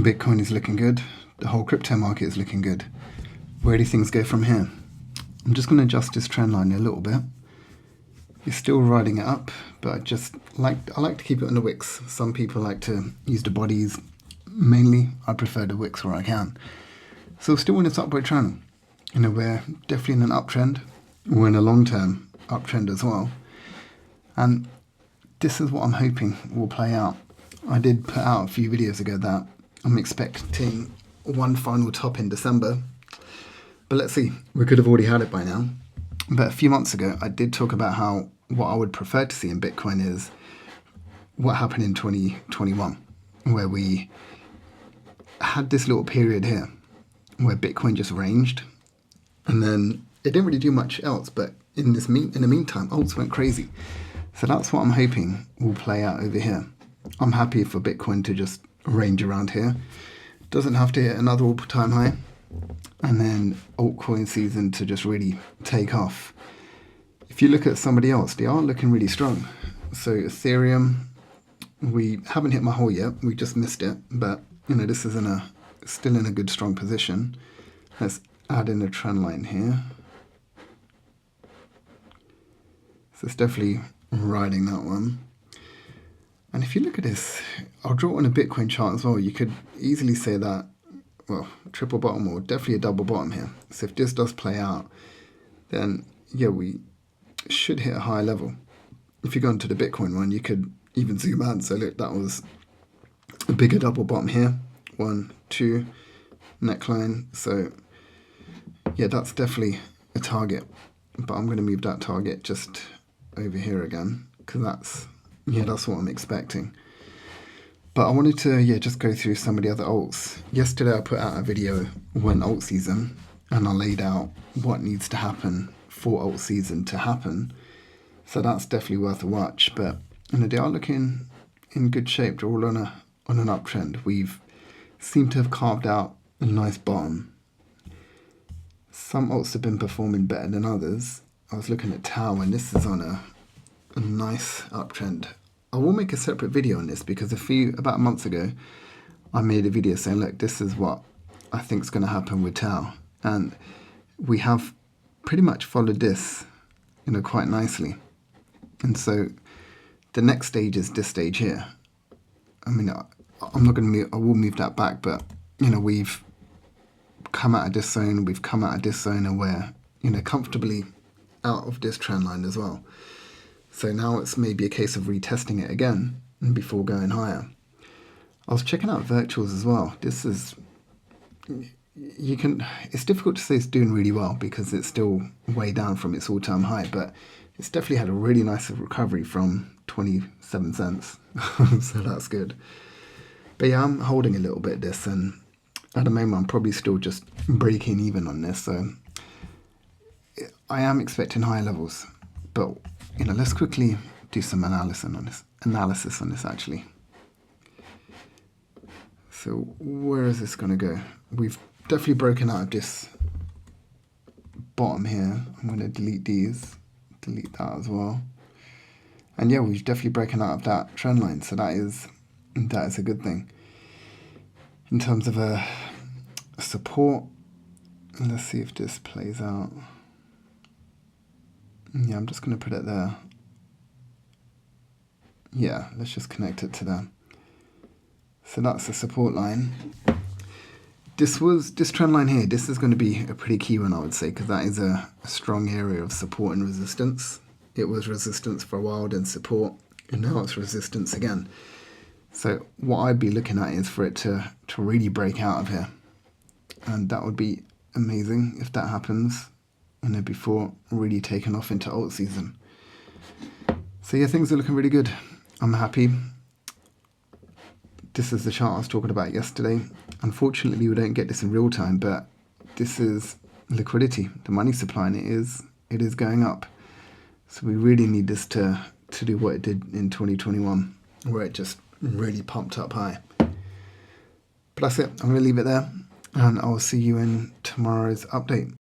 Bitcoin is looking good. The whole crypto market is looking good. Where do things go from here? I'm just going to adjust this trend line a little bit. It's still riding it up, but I like to keep it on the wicks. Some people like to use the bodies. Mainly, I prefer the wicks where I can. So still in this upward trend. We're definitely in an uptrend. We're in a long-term uptrend as well. And this is what I'm hoping will play out. I did put out a few videos ago that I'm expecting one final top in December. But let's see. We could have already had it by now. But a few months ago, I did talk about how what I would prefer to see in Bitcoin is what happened in 2021, where we had this little period here where Bitcoin just ranged, and then it didn't really do much else. But in the meantime, alts went crazy. So that's what I'm hoping will play out over here. I'm happy for Bitcoin to just range around here. Doesn't have to hit another all-time high, and then altcoin season to just really take off. If you look at somebody else, they are looking really strong. So Ethereum, we haven't hit my hole yet. We just missed it, but this is still in a good strong position. Let's add in a trend line here. So it's definitely riding that one. And if you look at this, I'll draw it on a Bitcoin chart as well. You could easily say that, well, triple bottom or definitely a double bottom here. So if this does play out, then yeah, we should hit a higher level. If you go into the Bitcoin one, you could even zoom out. So look, that was a bigger double bottom here. 1, 2, neckline. So yeah, that's definitely a target. But I'm going to move that target just over here again, because that's what I'm expecting. But I wanted to just go through some of the other alts. Yesterday I put out a video when alt season, and I laid out what needs to happen for alt season to happen. So that's definitely worth a watch. But they are looking in good shape. They're all on an uptrend. We've seemed to have carved out a nice bottom. Some alts have been performing better than others. I was looking at TAO, and this is on a nice uptrend. I will make a separate video on this because about a month ago, I made a video saying, look, this is what I think is going to happen with TAO. And we have pretty much followed this, quite nicely. And so the next stage is this stage here. I mean, I'm not going to move, I will move that back, but, we've come out of this zone, we've come out of this zone, and we're, comfortably out of this trend line as well. So now it's maybe a case of retesting it again before going higher. I was checking out Virtuals as well. It's difficult to say it's doing really well because it's still way down from its all-time high, but it's definitely had a really nice recovery from 27 cents. So that's good. But yeah, I'm holding a little bit of this, and at the moment I'm probably still just breaking even on this. So I am expecting higher levels, but let's quickly do some analysis on this actually. So where is this going to go? We've definitely broken out of this bottom here. I'm going to delete that as well. And yeah, we've definitely broken out of that trend line. So that is a good thing. In terms of a support, let's see if this plays out. Yeah, I'm just going to put it there. Yeah, let's just connect it to that. So that's the support line. This trend line here, this is going to be a pretty key one, I would say, because that is a strong area of support and resistance. It was resistance for a while, then support, and now it's resistance again. So what I'd be looking at is for it to really break out of here. And that would be amazing if that happens, before really taking off into alt season. So yeah, things are looking really good. I'm happy. This is the chart I was talking about yesterday. Unfortunately, we don't get this in real time, but this is liquidity, the money supply, and it is going up. So we really need this to do what it did in 2021, where it just really pumped up high. But that's it. I'm going to leave it there, and I'll see you in tomorrow's update.